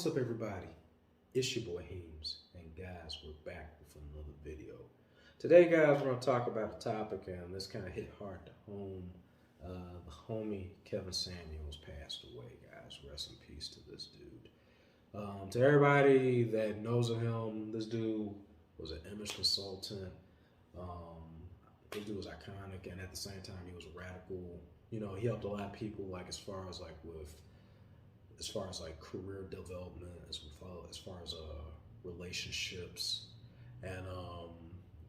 What's up, everybody? It's your boy Heems, and guys, we're back with another video. Today, guys, we're going to talk about a topic, and this kind of hit hard to home. The homie Kevin Samuels passed away, guys. Rest in peace to this dude. To everybody that knows of him, this dude was an image consultant. This dude was iconic, and at the same time, he was radical. You know, he helped a lot of people, like as far as career development, as far as relationships, and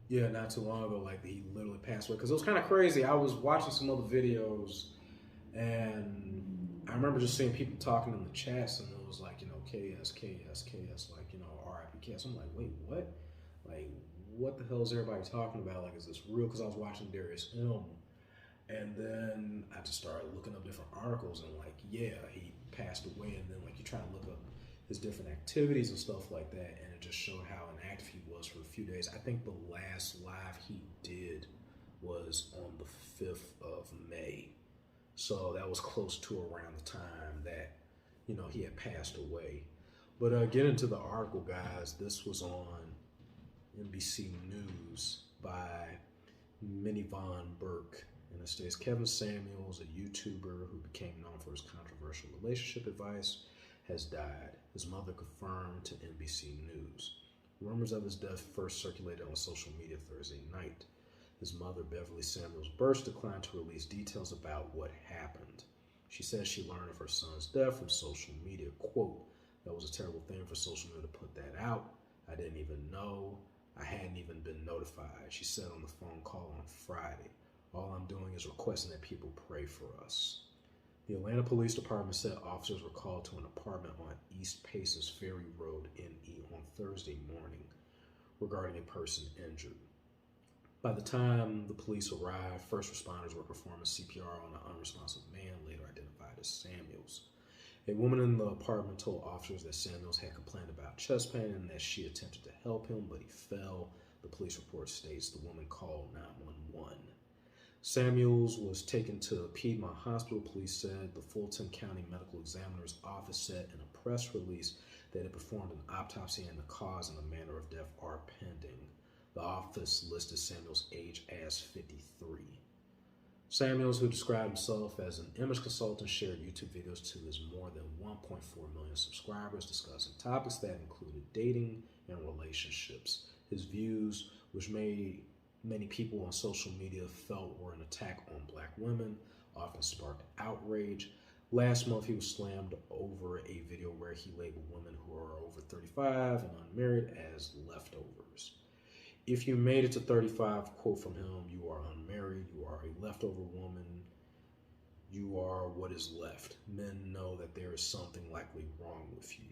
yeah, not too long ago, like he literally passed away because it was kind of crazy. I was watching some other videos, and I remember just seeing people talking in the chats, and it was like, you know, KS, like, you know, RIP KS. I'm like, wait, what? Like, what the hell is everybody talking about? Like, is this real? Because I was watching Darius M. And then I just started looking up different articles, and like, yeah, he passed away. And then like, you try to look up his different activities and stuff like that, and it just showed how inactive he was for a few days. I think the last live he did was on the 5th of May. So that was close to around the time that, you know, he had passed away. But get into the article, guys. This was on NBC News by Minnie Von Burke. And it states, Kevin Samuels, a YouTuber who became known for his controversial relationship advice, has died. His mother confirmed to NBC News. Rumors of his death first circulated on social media Thursday night. His mother, Beverly Samuels Burst, declined to release details about what happened. She says she learned of her son's death from social media. Quote, that was a terrible thing for social media to put that out. I didn't even know. I hadn't even been notified, she said on the phone call on Friday. All I'm doing is requesting that people pray for us. The Atlanta Police Department said officers were called to an apartment on East Paces Ferry Road, NE, on Thursday morning regarding a person injured. By the time the police arrived, first responders were performing CPR on an unresponsive man, later identified as Samuels. A woman in the apartment told officers that Samuels had complained about chest pain and that she attempted to help him, but he fell. The police report states the woman called 911. Samuels was taken to Piedmont Hospital, police said. The Fulton County Medical Examiner's Office said in a press release that it performed an autopsy and the cause and the manner of death are pending. The office listed Samuels' age as 53. Samuels, who described himself as an image consultant, shared YouTube videos to his more than 1.4 million subscribers discussing topics that included dating and relationships. His views, which many people on social media felt were an attack on black women, often sparked outrage. Last month, he was slammed over a video where he labeled women who are over 35 and unmarried as leftovers. If you made it to 35, quote from him, you are unmarried, you are a leftover woman, you are what is left. Men know that there is something likely wrong with you.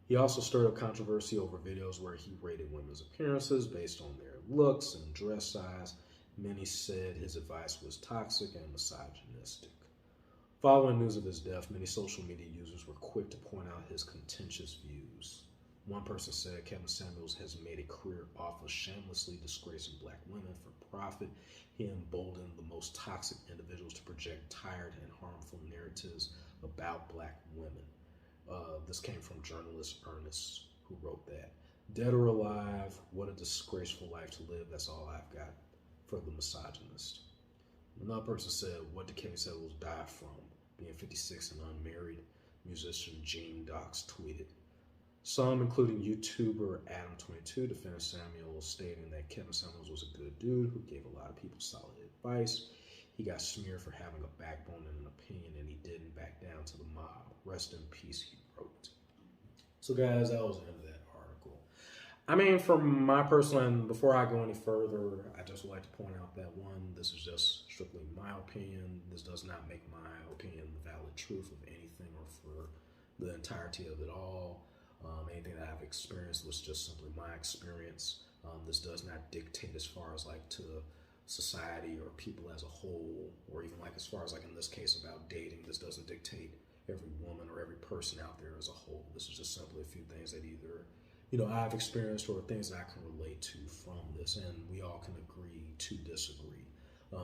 He also stirred up controversy over videos where he rated women's appearances based on their looks and dress size. Many said his advice was toxic and misogynistic. Following news of his death, many social media users were quick to point out his contentious views. One person said Kevin Samuels has made a career off of shamelessly disgracing black women for profit. He emboldened the most toxic individuals to project tired and harmful narratives about black women. This came from journalist Ernest, who wrote that. Dead or alive, what a disgraceful life to live. That's all I've got for the misogynist. Another person said, what did Kevin Samuels die from? Being 56 and unmarried, musician Gene Dox tweeted. Some, including YouTuber Adam22, defended Samuels, stating that Kevin Samuels was a good dude who gave a lot of people solid advice. He got smeared for having a backbone and an opinion, and he didn't back down to the mob. Rest in peace, he wrote. So guys, that was the end of that article. I mean, from my personal end, before I go any further, I just would like to point out that one, this is just strictly my opinion. This does not make my opinion the valid truth of anything or for the entirety of it all. Anything that I've experienced was just simply my experience. This does not dictate as far as like to society or people as a whole, or even like as far as like in this case about dating. This doesn't dictate every woman or every person out there as a whole. This is just simply a few things that either, you know, I've experienced or things that I can relate to from this, and we all can agree to disagree.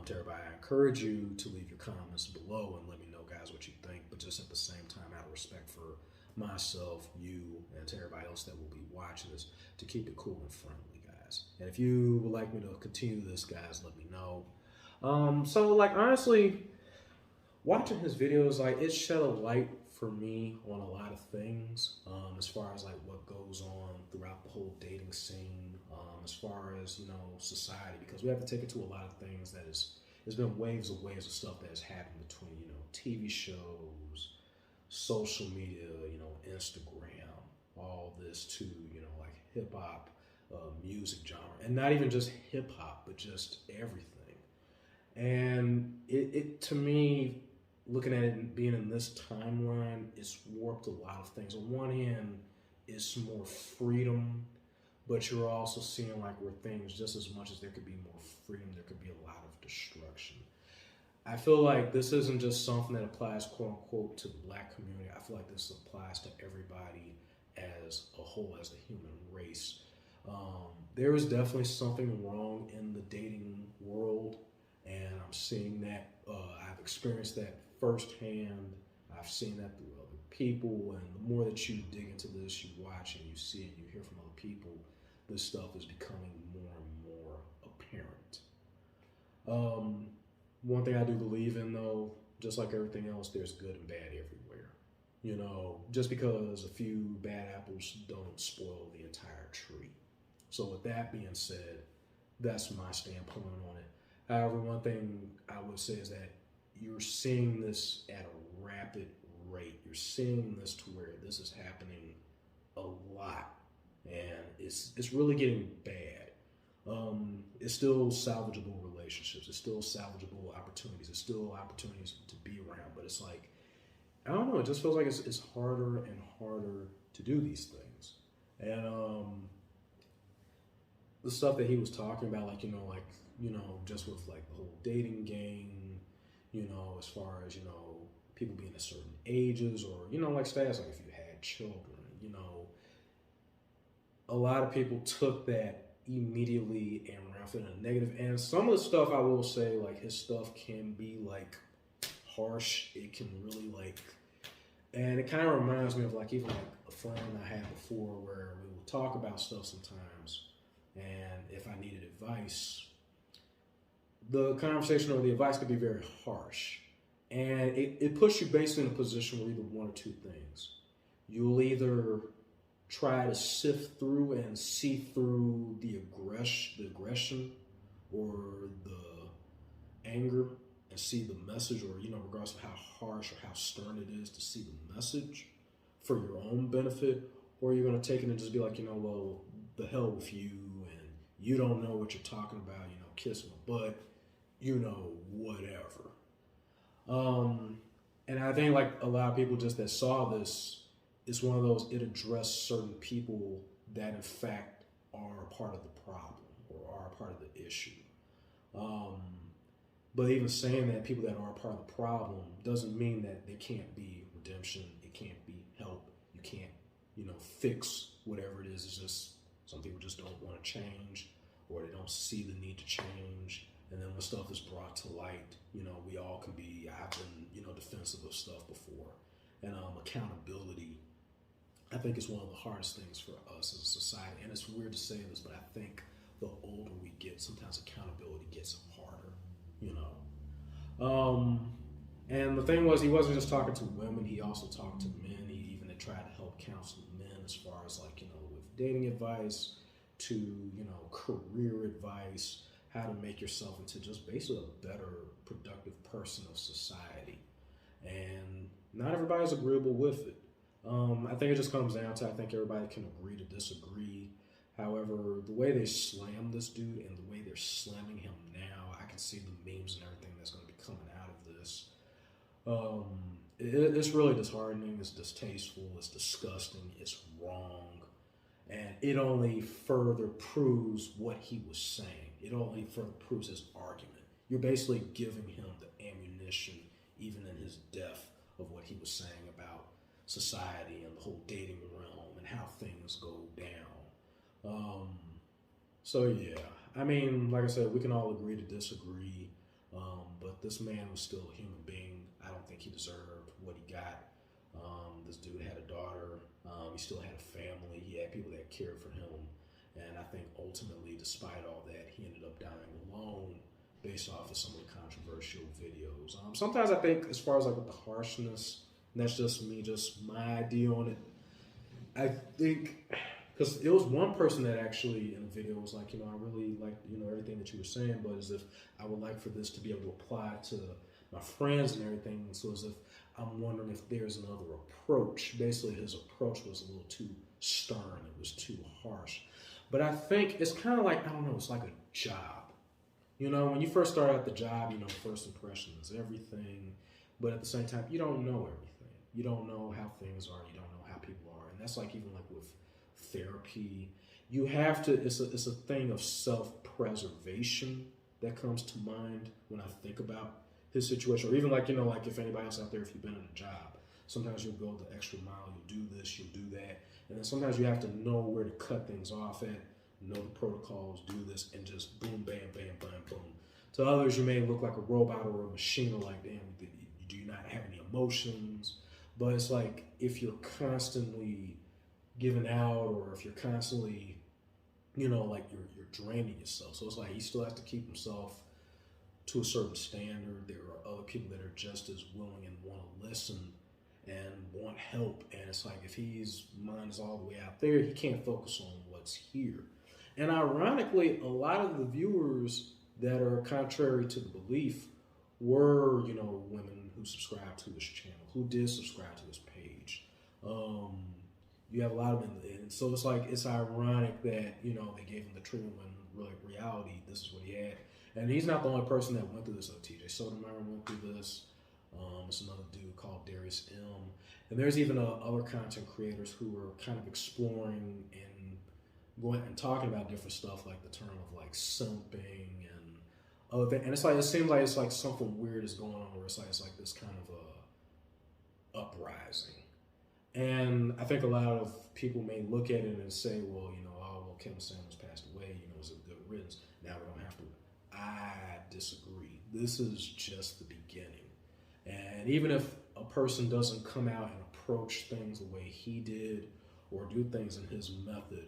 To everybody, I encourage you to leave your comments below and let me know, guys, what you think, but just at the same time, out of respect for myself, you, and to everybody else that will be watching this to keep it cool and friendly, guys. And if you would like me to continue this, guys, let me know. So like honestly, watching his videos, like it shed a light for me on a lot of things, as far as like what goes on throughout the whole dating scene, as far as society, because we have to take it to a lot of things that is. There's been waves of stuff that has happened between TV shows, social media, Instagram, all this to like hip hop, music genre, and not even just hip hop, but just everything. And it to me, looking at it and being in this timeline, it's warped a lot of things. On one hand, it's more freedom, but you're also seeing like where things, just as much as there could be more freedom, there could be a lot of destruction. I feel like this isn't just something that applies, quote unquote, to the black community. I feel like this applies to everybody as a whole, as the human race. There is definitely something wrong in the dating world, and I'm seeing that. I've experienced that firsthand. I've seen that through other people, and the more that you dig into this, you watch and you see and you hear from other people, this stuff is becoming more and more apparent. One thing I do believe in, though, just like everything else, there's good and bad everywhere. Just because a few bad apples don't spoil the entire tree. So with that being said, that's my standpoint on it. However, one thing I would say is that you're seeing this at a rapid rate. You're seeing this to where this is happening a lot, and it's really getting bad. It's still salvageable relationships. It's still salvageable opportunities. It's still opportunities to be around. But it's like, I don't know. It just feels like it's harder and harder to do these things. And the stuff that he was talking about, just with like the whole dating game, as far as people being at certain ages, or like stats, like if you had children, a lot of people took that immediately and ran for the negative. And some of the stuff, I will say, like his stuff can be like harsh. It can really and it kind of reminds me of like even like a friend I had before, where we would talk about stuff sometimes, and if I needed advice, the conversation or the advice could be very harsh, and it puts you basically in a position where either one or two things. You'll either try to sift through and see through the aggression or the anger, and see the message, or regardless of how harsh or how stern it is, to see the message for your own benefit, or you're going to take it and just be like, well, the hell with you, and you don't know what you're talking about, kiss my butt, whatever. And I think like a lot of people just that saw this, it's one of those, it addressed certain people that in fact are a part of the problem or are a part of the issue. But even saying that people that are a part of the problem doesn't mean that there can't be redemption, it can't be help, you can't, fix whatever it is. It's just some people just don't want to change, or they don't see the need to change. And then when stuff is brought to light, we all can be, I've been, defensive of stuff before. And accountability, I think, is one of the hardest things for us as a society. And it's weird to say this, but I think the older we get, sometimes accountability gets harder, And the thing was, he wasn't just talking to women, he also talked to men. He even tried to help counsel men as far as with dating advice to, career advice, how to make yourself into just basically a better, productive person of society. And not everybody's agreeable with it. I think it just comes down to, I think everybody can agree to disagree. However, the way they slam this dude and the way they're slamming him now, I can see the memes and everything that's going to be coming out of this. It's really disheartening, it's distasteful, it's disgusting, it's wrong. And it only further proves what he was saying. It only further proves his argument. You're basically giving him the ammunition, even in his death, of what he was saying about society and the whole dating realm and how things go down. So yeah, I mean, like I said, we can all agree to disagree, but this man was still a human being. I don't think he deserved what he got. This dude had a daughter. He still had a family. He had people that cared for him. And I think ultimately, despite all that, he ended up dying alone based off of some of the controversial videos. Sometimes I think, as far as like with the harshness, and that's just me, just my idea on it. I think, because it was one person that actually in the video was like, I really like, everything that you were saying, but as if I would like for this to be able to apply to my friends and everything. So as if I'm wondering if there's another approach. Basically, his approach was a little too stern. It was too harsh. But I think it's kind of like, I don't know, it's like a job. When you first start out the job, first impression is everything. But at the same time, you don't know everything. You don't know how things are. You don't know how people are. And that's like even like with therapy. You have to, it's a thing of self-preservation that comes to mind when I think about his situation. Or even like, like if anybody else out there, if you've been in a job, sometimes you'll go the extra mile, you'll do this, you'll do that. And then sometimes you have to know where to cut things off at, know the protocols, do this, and just boom, bam, bam, bam, boom. To others, you may look like a robot or a machine, or like, damn, do you not have any emotions? But it's like, if you're constantly giving out, or if you're constantly, like you're draining yourself. So it's like he still has to keep himself to a certain standard. There are other people that are just as willing and want to listen and want help. And it's like, if his mind is all the way out there, he can't focus on what's here. And ironically, a lot of the viewers that are contrary to the belief were, women who subscribed to his channel, who did subscribe to his page. You have a lot of them, and so it's like, it's ironic that, they gave him the treatment when really reality, this is what he had. And he's not the only person that went through this. TJ Sotomayor went through this. It's another dude called Darius M. And there's even other content creators who are kind of exploring and going and talking about different stuff, like the term of like simping and other things. And it's like, it seems like it's like something weird is going on, where it's like this kind of a uprising. And I think a lot of people may look at it and say, well, Kim Sanders passed away, it's a good riddance. Now we don't have to. I disagree. This is just the beginning. And even if a person doesn't come out and approach things the way he did, or do things in his method,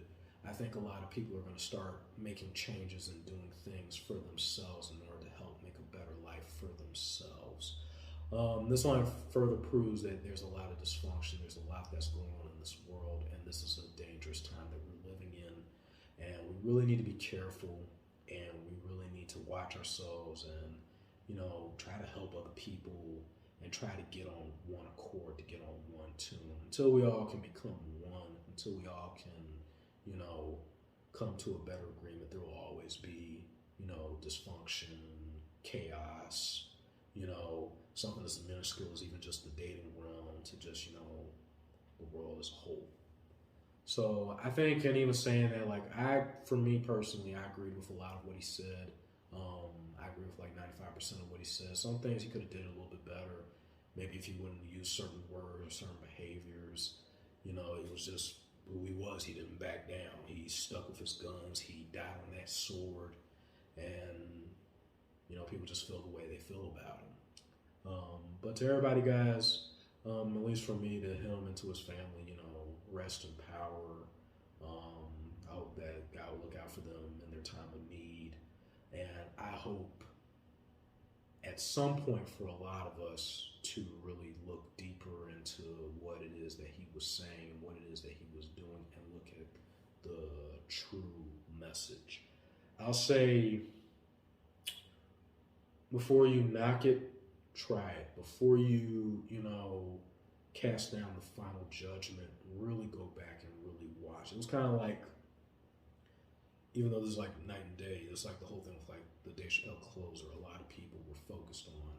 I think a lot of people are going to start making changes and doing things for themselves in order to help make a better life for themselves. This only further proves that there's a lot of dysfunction. There's a lot that's going on in this world, and this is a dangerous time that we're living in. And we really need to be careful, and we really need to watch ourselves and, try to help other people and try to get on one accord, to get on one tune, until we all can become one, until we all can, come to a better agreement. There will always be, dysfunction, chaos, something as minuscule as even just the dating realm, to just, the world as a whole. So I think, and he was saying that, like, for me personally, I agreed with a lot of what he said. I agree with like 95% of what he said. Some things he could have did a little bit better. Maybe if he wouldn't use certain words or certain behaviors, it was just who he was. He didn't back down. He stuck with his guns. He died on that sword. And, people just feel the way they feel about him. But to everybody, guys, at least for me, to him and to his family, rest in power. I hope that God will look out for them in their time of need. And I hope at some point for a lot of us to really look deeper into what it is that he was saying and what it is that he was doing, and look at the true message. I'll say, before you knock it, try it. Before you, cast down the final judgment, really go back and really watch. It was kind of like, even though this is like night and day, it's like the whole thing with like the Dave Chappelle closer. A lot of people were focused on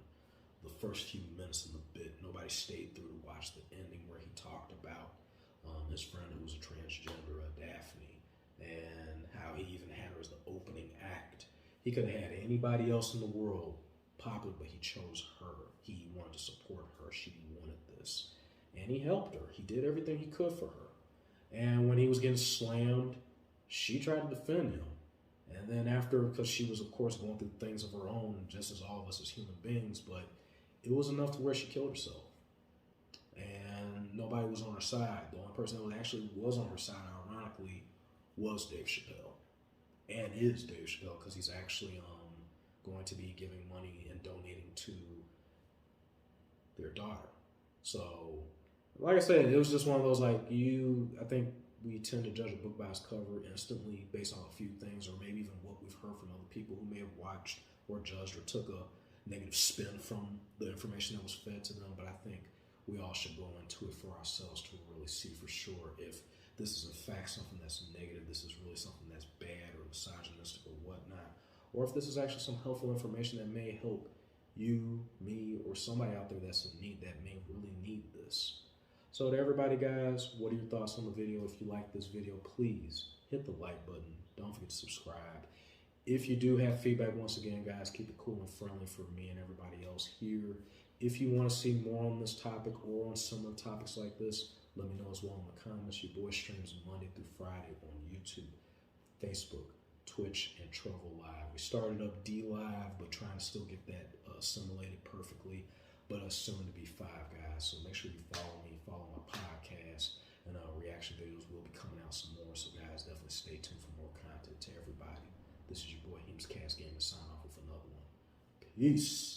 the first few minutes in the bit. Nobody stayed through to watch the ending, where he talked about his friend who was a transgender, Daphne, and how he even had her as the opening act. He could have had anybody else in the world popular, but he chose her. He wanted to support her. She wanted this. And he helped her. He did everything he could for her. And when he was getting slammed, she tried to defend him. And then after, because she was, of course, going through things of her own, just as all of us as human beings, but it was enough to where she killed herself. and nobody was on her side. The only person that actually was on her side, ironically, was Dave Chappelle, and is Dave Chappelle, because he's actually going to be giving money and donating to their daughter. So, like I said, it was just one of those, like, I think we tend to judge a book by its cover instantly based on a few things, or maybe even what we've heard from other people who may have watched or judged or took a negative spin from the information that was fed to them. But I think we all should go into it for ourselves to really see for sure if this is in fact something that's negative, this is really something that's bad or misogynistic or whatnot, or if this is actually some helpful information that may help you, me, or somebody out there that's in need, that may really need this. So to everybody, guys, what are your thoughts on the video? If you like this video, please hit the like button. Don't forget to subscribe. If you do have feedback, once again, guys, keep it cool and friendly for me and everybody else here. If you want to see more on this topic or on similar topics like this, let me know as well in the comments. Your boy streams Monday through Friday on YouTube, Facebook, Twitch, and Trovo Live. We started up D Live, but trying to still get that assimilated perfectly. But soon to be 5, guys. So make sure you follow me, follow my podcast, and reaction videos will be coming out some more. So guys, definitely stay tuned for more content. To everybody, this is your boy Heems Cast Game, to sign off with another one. Peace.